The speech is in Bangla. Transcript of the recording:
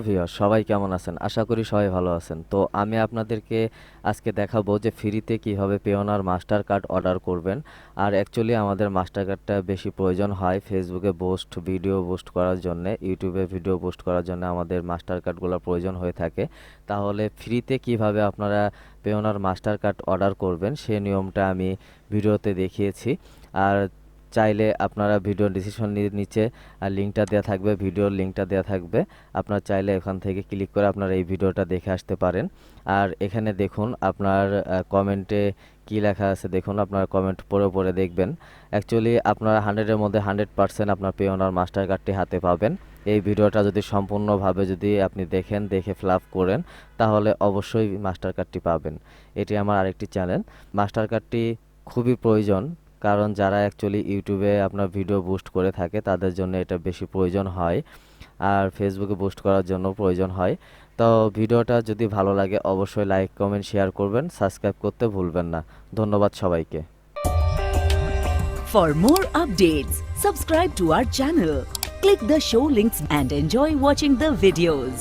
ভিউয়ার সবাই কেমন আছেন? আশা করি সবাই ভালো আছেন। তো আমি আপনাদেরকে আজকে দেখাবো যে ফ্রিতে কিভাবে পেওনার মাস্টার কার্ড অর্ডার করবেন। আর অ্যাকচুয়ালি আমাদের মাস্টার কার্ডটা বেশি প্রয়োজন হয় ফেসবুকে ভিডিও পোস্ট করার জন্যে, ইউটিউবে ভিডিও পোস্ট করার জন্য আমাদের মাস্টার কার্ডগুলো প্রয়োজন হয়ে থাকে। তাহলে ফ্রিতে কিভাবে আপনারা পেওনার মাস্টার কার্ড অর্ডার করবেন সেই নিয়মটা আমি ভিডিওতে দেখিয়েছি। আর চাইলে আপনারা ভিডিও ডিসক্রিপশনের নিচে লিঙ্কটা দেওয়া থাকবে, ভিডিওর লিঙ্কটা দেওয়া থাকবে। আপনারা চাইলে এখান থেকে ক্লিক করে আপনারা এই ভিডিওটা দেখে আসতে পারেন। আর এখানে দেখুন আপনার কমেন্টে কি লেখা আছে, দেখুন আপনার কমেন্ট পড়ে দেখবেন। অ্যাকচুয়ালি আপনারা 100-এর মধ্যে 100% আপনার পেওনার মাস্টার কার্ডটি হাতে পাবেন। এই ভিডিওটা যদি সম্পূর্ণভাবে যদি আপনি দেখে ফিল আপ করেন তাহলে অবশ্যই মাস্টার কার্ডটি পাবেন। এটি আমার আরেকটি চ্যানেল। মাস্টার কার্ডটি খুবই প্রয়োজন, কারণ যারা অ্যাকচুয়ালি ইউটিউবে আপনার ভিডিও বুস্ট করে থাকে তাদের জন্য এটা বেশি প্রয়োজন হয়, আর ফেসবুকে বুস্ট করার জন্য প্রয়োজন হয়। তো ভিডিওটা যদি ভালো লাগে অবশ্যই লাইক কমেন্ট শেয়ার করবেন, সাবস্ক্রাইব করতে ভুলবেন না। ধন্যবাদ সবাইকে। For more updates, subscribe to our channel, click the show links and enjoy watching the videos.